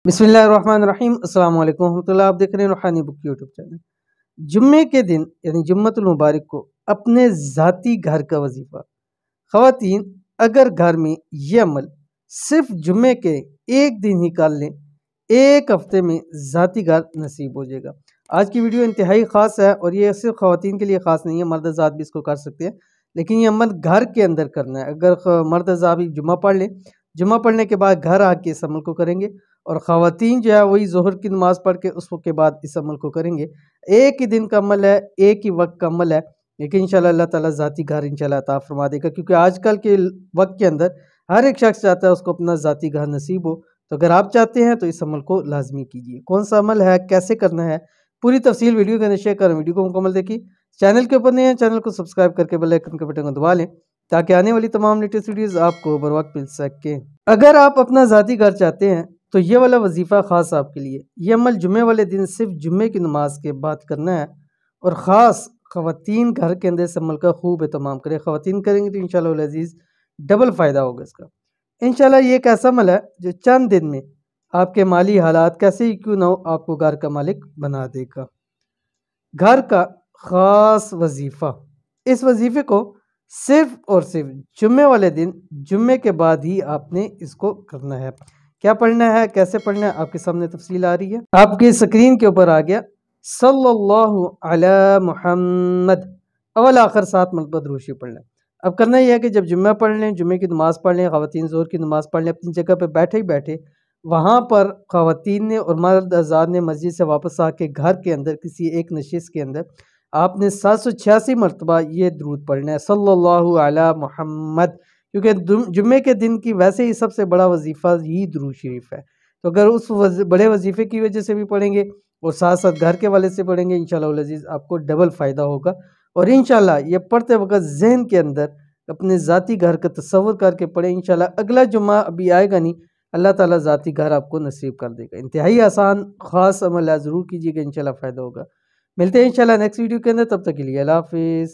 बिस्मिल्लाहिर्रहमानिर्रहीम अस्सलाम वालेकुम रहमतुल्लाह। आप देख रहे हैं रूहानी बुक यूट्यूब चैनल। जुम्मे के दिन यानी जुम्मतुल मुबारक को अपने ज़ाती घर का वजीफ़ा, ख़वातीन अगर घर में ये अमल सिर्फ जुम्मे के एक दिन ही कर लें, एक हफ्ते में ज़ाती घर नसीब हो जाएगा। आज की वीडियो इंतहाई ख़ास है और ये सिर्फ ख़वातीन के लिए ख़ास नहीं है, मर्द हज़रात भी इसको कर सकते हैं, लेकिन ये अमल घर के अंदर करना है। अगर मर्द हज़रात भी जुम्मा पढ़ लें, जुम्मा पढ़ने के बाद घर आके इस अमल को करेंगे और ख़वातीन जो है वही ज़ोहर की नमाज़ पढ़ के उसके बाद इस अमल को करेंगे। एक ही दिन का अमल है, एक ही वक्त का अमल है, लेकिन इंशाल्लाह अल्लाह ताला ज़ाती घर इंशाल्लाह अता फरमा देगा, क्योंकि आजकल के वक्त के अंदर हर एक शख्स चाहता है उसको अपना ज़ाती घर नसीब हो। तो अगर आप चाहते हैं तो इस अमल को लाजमी कीजिए। कौन सा अमल है, कैसे करना है, पूरी तफसील वीडियो के अंदर शेयर करें। वीडियो को मुकम्मल देखिए। चैनल के ऊपर नहीं है, चैनल को सब्सक्राइब करके बेल आइकन के बटन को दबा लें ताकि आने वाली तमाम लेटेस्ट वीडियोस आपको बर वक्त मिल सके। अगर आप अपना ज़ाती घर चाहते हैं तो ये वाला वजीफ़ा ख़ास आपके लिए। ये अमल जुम्मे वाले दिन सिर्फ जुम्मे की नमाज के बाद करना है और ख़ास ख़वातीन घर के अंदर इस अमल का खूब एहतमाम करें। ख़वातीन करेंगे तो इंशाअल्लाह वल अज़ीज़ डबल फ़ायदा होगा इसका। इंशाअल्लाह ये एक ऐसा अमल है जो चंद दिन में आपके माली हालात कैसे ही क्यों ना हो आपको घर का मालिक बना देगा। घर का ख़ास वजीफ़ा, इस वजीफ़े को सिर्फ और सिर्फ जुम्मे वाले दिन, जुम्मे के बाद ही आपने इसको करना है। क्या पढ़ना है, कैसे पढ़ना है, आपके सामने तफसील आ रही है, आपकी स्क्रीन के ऊपर आ गया। सल्लल्लाहु अला मुहम्मद, अवल आखिर 7 मरतबा दुरूद शरीफ पढ़ना है। अब करना यह है कि जब जुम्मा पढ़ लें, जुम्मे की नमाज़ पढ़ लें, ख़वातीन ज़ोहर की नमाज़ पढ़ लें, अपनी जगह पर बैठे ही बैठे वहाँ पर ख़वातीन ने और मर्द हज़रात ने मस्जिद से वापस आके घर के अंदर किसी एक नशिस्त के अंदर आपने 786 मरतबा ये दुरूद पढ़ना है, सल्लल्लाहु अला मुहम्मद, क्योंकि जुम्मे के दिन की वैसे ही सबसे बड़ा वजीफ़ा ही दुरूद शरीफ है। तो अगर उस बड़े वजीफ़े की वजह से भी पढ़ेंगे और साथ साथ घर के वाले से पढ़ेंगे, इंशाअल्लाह वल अज़ीज़ आपको डबल फ़ायदा होगा। और इंशाअल्लाह ये पढ़ते वक्त जहन के अंदर अपने ज़ाती घर का तसव्वुर करके पढ़ें। इंशाअल्लाह अगला जुम्मा अभी आएगा नहीं, अल्लाह ताला ज़ाती घर आपको नसीब कर देगा। इंतहाई आसान ख़ास अमल है, ज़रूर कीजिएगा, इंशाअल्लाह फ़ायदा होगा। मिलते हैं इंशाअल्लाह नेक्स्ट वीडियो के अंदर, तब तक के लिए अल्लाह हाफ़िज़।